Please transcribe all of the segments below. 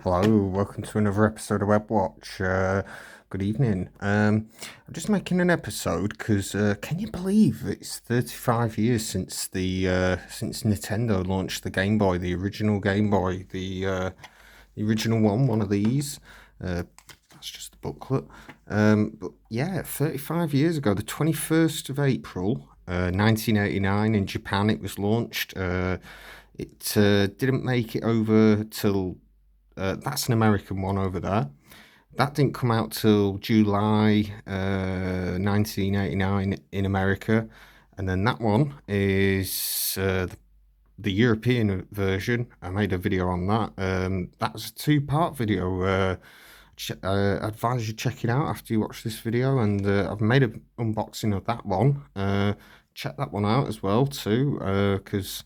Hello, welcome to another episode of WebbWatch. Good evening. I'm just making an episode because can you believe it's 35 years since since Nintendo launched the Game Boy, the original Game Boy, the original one of these. That's just the booklet. But yeah, 35 years ago, the 21st of April, 1989, in Japan, it was launched. It didn't make it over till that's an American one over there. That didn't come out till July 1989 in America. And then that one is the European version. I made a video on that. That's a two-part video. I advise you check it out after you watch this video. And I've made an unboxing of that one. Check that one out as well too, because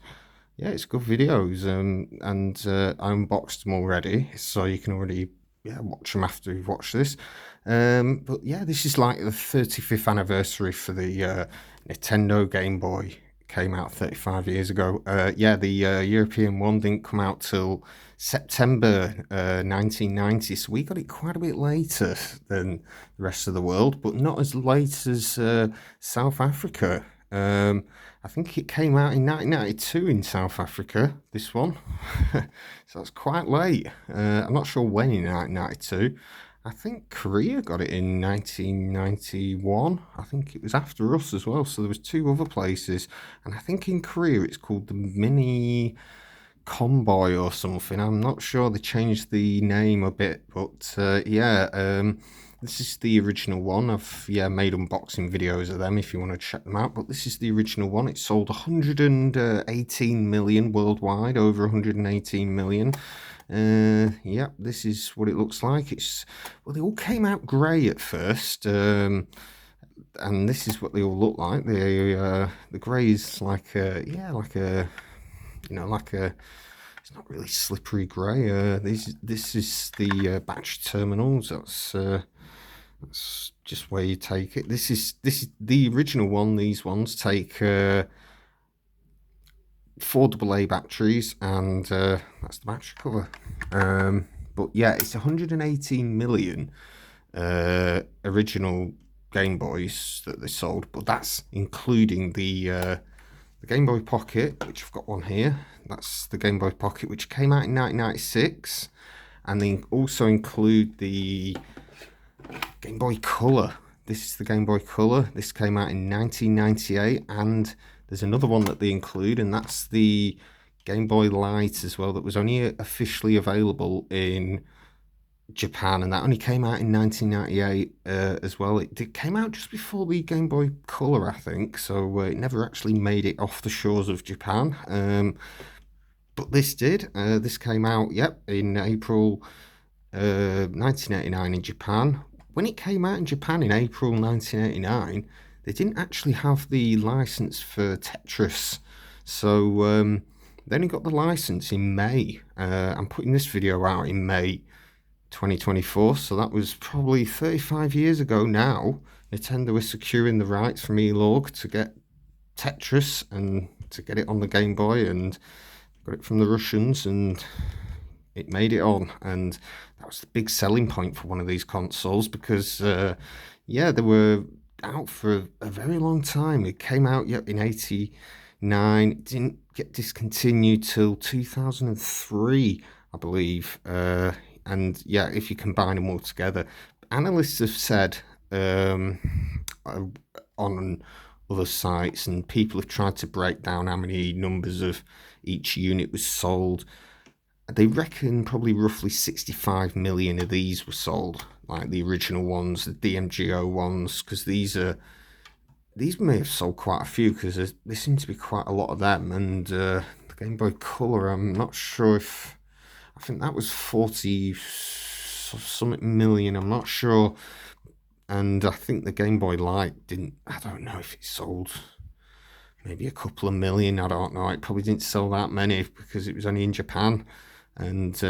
yeah, it's good videos, and I unboxed them already, so you can already watch them after you've watched this. But yeah, this is like the 35th anniversary for the Nintendo Game Boy. It came out 35 years ago. Yeah, the European one didn't come out till September 1990, so we got it quite a bit later than the rest of the world, but not as late as South Africa. I think it came out in 1992 in South Africa, this one. So that's quite late. I'm not sure when in 1992. I think Korea got it in 1991. I think it was after us as well. So there was two other places. And I think in Korea it's called the Mini Convoy or something. I'm not sure. They changed the name a bit. But this is the original one. I've made unboxing videos of them if you want to check them out. But this is the original one. It sold 118 million worldwide, over 118 million. This is what it looks like. They all came out grey at first. And this is what they all look like. The grey is like a it's not really slippery grey. This is the batch terminals. That's just where you take it. This is the original one. These ones take 4 AA batteries, and that's the battery cover. But yeah, it's 118 million original Game Boys that they sold, but that's including the Game Boy Pocket, which I've got one here. That's the Game Boy Pocket, which came out in 1996, and they also include the Game Boy Color. This is the Game Boy Color. This came out in 1998, and there's another one that they include, and that's the Game Boy Light as well, that was only officially available in Japan, and that only came out in 1998 as well. It came out just before the Game Boy Color, I think, so it never actually made it off the shores of Japan. But this did. This came out, in April 1989 in Japan. When it came out in Japan in April 1989, they didn't actually have the license for Tetris. So they only got the license in May. I'm putting this video out in May 2024, so that was probably 35 years ago now. Nintendo was securing the rights from E-Log to get Tetris and to get it on the Game Boy, and got it from the Russians, and it made it on. And that was the big selling point for one of these consoles, because they were out for a very long time. It came out in 89. It didn't get discontinued till 2003, I believe. And yeah, if you combine them all together, analysts have said on other sites, and people have tried to break down how many numbers of each unit was sold. They reckon probably roughly 65 million of these were sold, like the original ones, the DMG-01s, because these may have sold quite a few, because there seem to be quite a lot of them. And the Game Boy Color, I'm not sure if, I think that was 40 something million, I'm not sure. And I think the Game Boy Light I don't know if it sold maybe a couple of million, I don't know. It probably didn't sell that many because it was only in Japan. And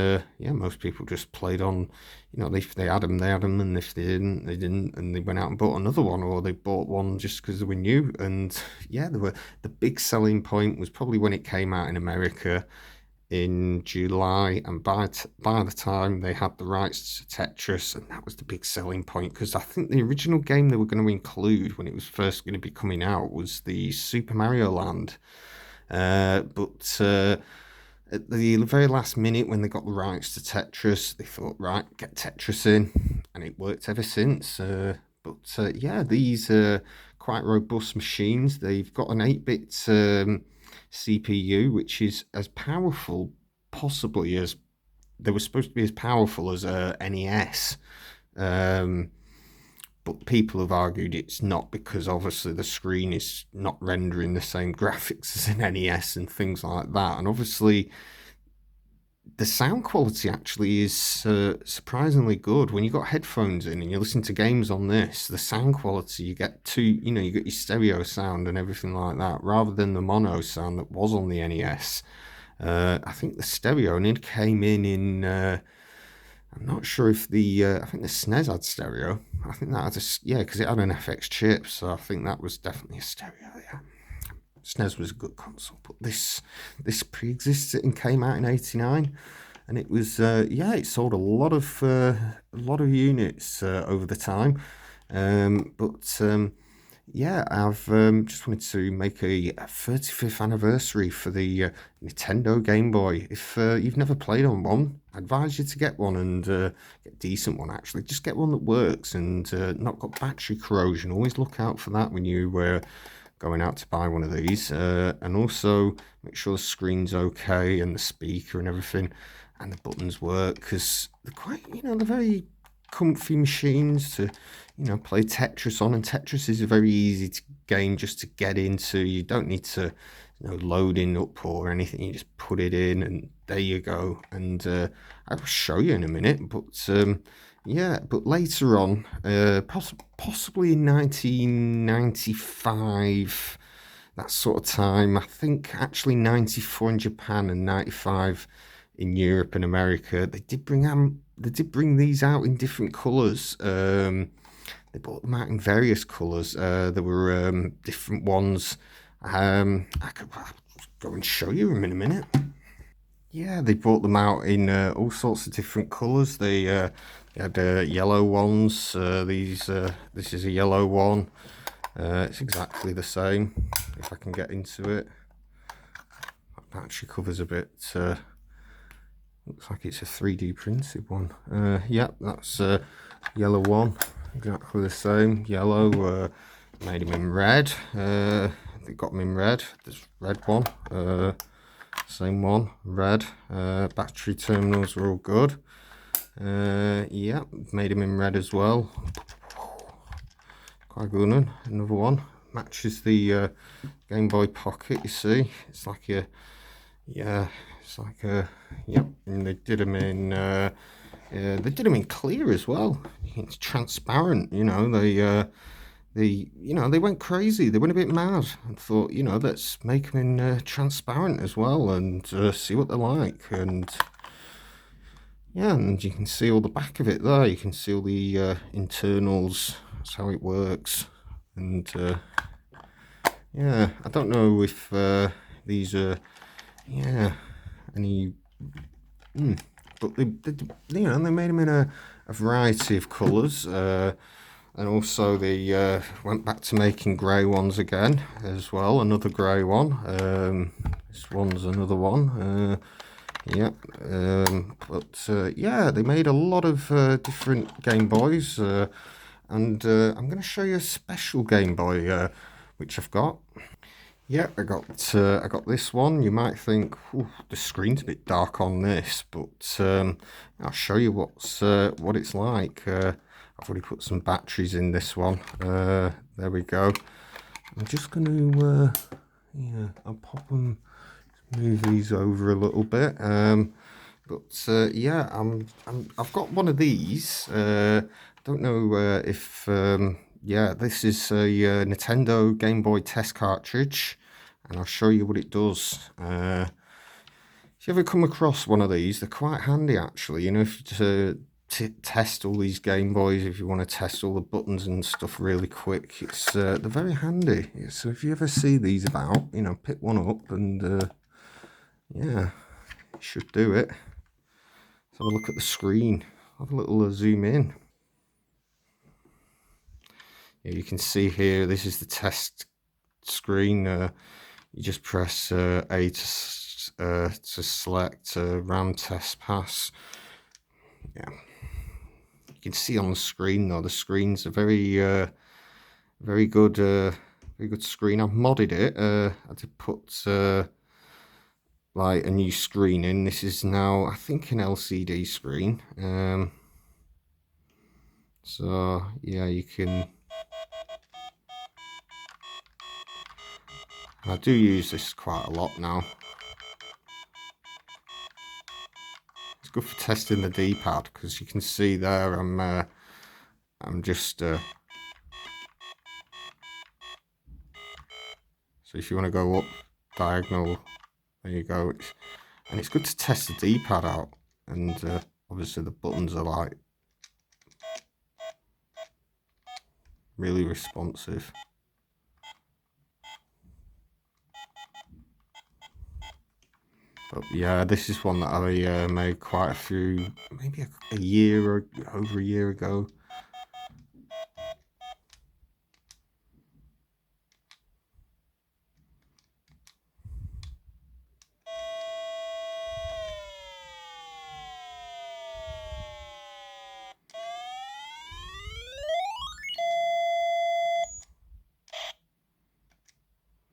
most people just played on, if they had them, they had them, and if they didn't, they didn't, and they went out and bought another one, or they bought one just because they were new. And the big selling point was probably when it came out in America in July, and by the time they had the rights to Tetris, and that was the big selling point, because I think the original game they were going to include when it was first going to be coming out was the Super Mario Land. But at the very last minute, when they got the rights to Tetris, they thought, right, get Tetris in, and it worked ever since. But yeah, these are quite robust machines. They've got an 8-bit CPU, which is as powerful, possibly as they were supposed to be as powerful as a NES. But people have argued it's not, because obviously the screen is not rendering the same graphics as an NES and things like that. And obviously the sound quality actually is surprisingly good. When you got headphones in and you listen to games on this, the sound quality, you get you get your stereo sound and everything like that, rather than the mono sound that was on the NES. I think the stereo only came in I'm not sure if I think the SNES had stereo. I think that had because it had an FX chip, so I think that was definitely a stereo, yeah. SNES was a good console, but this pre-exists it and came out in '89, and it was it sold a lot of units over the time, I've just wanted to make a 35th anniversary for the Nintendo Game Boy. If you've never played on one, I advise you to get one, and get a decent one actually. Just get one that works and not got battery corrosion. Always look out for that when you going out to buy one of these, and also make sure the screen's okay and the speaker and everything, and the buttons work, because they're quite, they're very comfy machines to play Tetris on, and Tetris is a very easy game just to get into. You don't need to loading up or anything. You just put it in and there you go, and I'll show you in a minute, but but later on, possibly in 1995, that sort of time, I think actually 94 in Japan and 95 in Europe and America, they did bring these out in different colours. They brought them out in various colours. There were different ones. I could go and show you them in a minute. Yeah, they brought them out in all sorts of different colours. They had yellow ones. This is a yellow one. It's exactly the same. If I can get into it, that battery cover's a bit. Looks like it's a 3D printed one. Yep, that's yellow one. Exactly the same. Yellow. Made them in red. They got them in red. There's red one. Same one, red. Battery terminals are all good. Yeah, made them in red as well. Quite good one. Another one. Matches the Game Boy Pocket, you see. It's like a, it's like a, yep. And they did them in, clear as well. It's transparent, they went crazy. They went a bit mad and thought, let's make them in transparent as well, and see what they're like. And yeah, and you can see all the back of it there. You can see all the internals. That's how it works. And yeah, I don't know if these are any. But they made them in a variety of colours. And also they went back to making grey ones again as well. Another grey one. This one's another one. They made a lot of different Game Boys. And I'm going to show you a special Game Boy which I've got. Yeah, I got this one. You might think, the screen's a bit dark on this, but I'll show you what it's like. I've already put some batteries in this one. There we go. I'm just going to, I'll pop them, move these over a little bit. I've got one of these. Don't know if, this is a Nintendo Game Boy test cartridge, and I'll show you what it does. If you ever come across one of these, they're quite handy actually. If you test all these Game Boys, if you want to test all the buttons and stuff really quick, they're very handy. So if you ever see these about, pick one up and should do it. Let's have a look at the screen. Have a little zoom in. Yeah, you can see here, this is the test screen. You just press A to select RAM test pass. Yeah, you can see on the screen though, the screen's a very good screen. I've modded it. I did put like a new screen in. This is now, I think, an LCD screen. So yeah, you can. I do use this quite a lot now. It's good for testing the D-pad because you can see there I'm just so if you want to go up diagonal, there you go. And it's good to test the D-pad out, and obviously the buttons are like really responsive. But yeah, this is one that I made quite a few, maybe a year or over a year ago.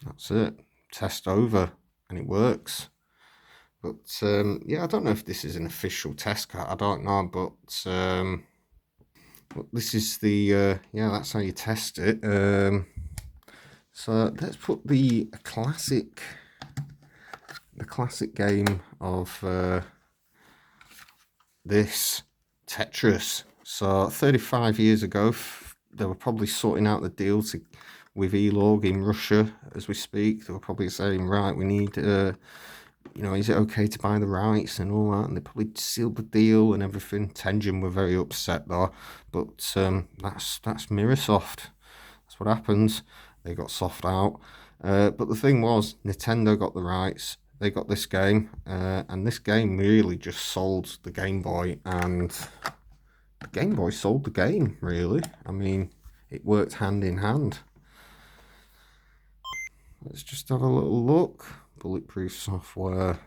That's it. Test over, and it works. But yeah, I don't know if this is an official test card. I don't know, but this is the yeah, that's how you test it. So let's put the classic game of this Tetris. So 35 years ago, they were probably sorting out the deal with Elog in Russia as we speak. They were probably saying, right, we need you know, is it okay to buy the rights and all that? And they probably sealed the deal and everything. Tengen were very upset though, but that's Microsoft. That's what happens. They got soft out. But the thing was, Nintendo got the rights. They got this game, and this game really just sold the Game Boy, and the Game Boy sold the game, really. I mean, it worked hand in hand. Let's just have a little look. Bulletproof software.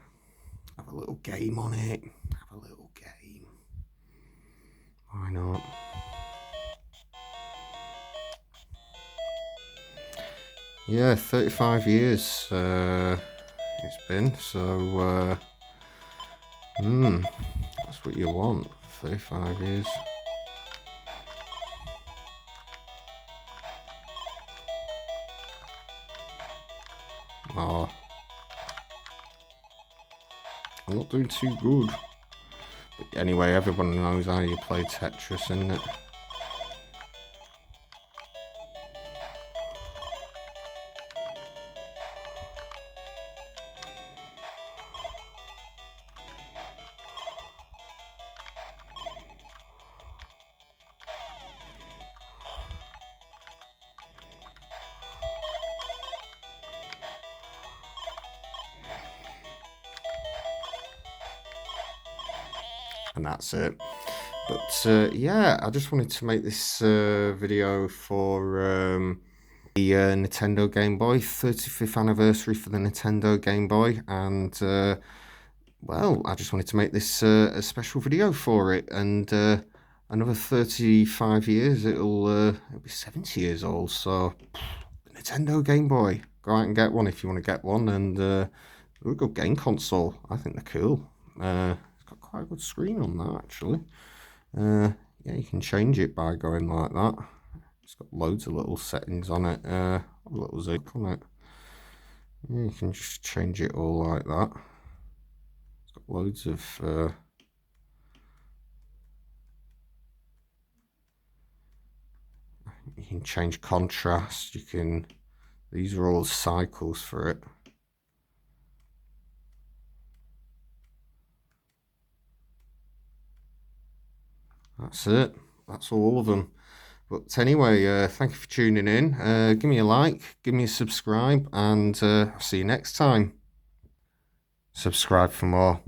Have a little game on it. Have a little game. Why not? Yeah, 35 years it's been. So, that's what you want. 35 years. Oh. I'm not doing too good. But anyway, everyone knows how you play Tetris, isn't it? And that's it. But yeah, I just wanted to make this video for the Nintendo Game Boy, 35th anniversary for the Nintendo Game Boy, and well, I just wanted to make this a special video for it, and another 35 years, it'll be 70 years old, so Nintendo Game Boy, go out and get one if you want to get one, and a good game console. I think they're cool. It's got quite a good screen on that, actually. Yeah, you can change it by going like that. It's got loads of little settings on it. A little zoom on it. Yeah, you can just change it all like that. It's got loads of you can change contrast. You can. These are all cycles for it. That's it. That's all of them. But anyway, thank you for tuning in. Give me a like, give me a subscribe, and I'll see you next time. Subscribe for more.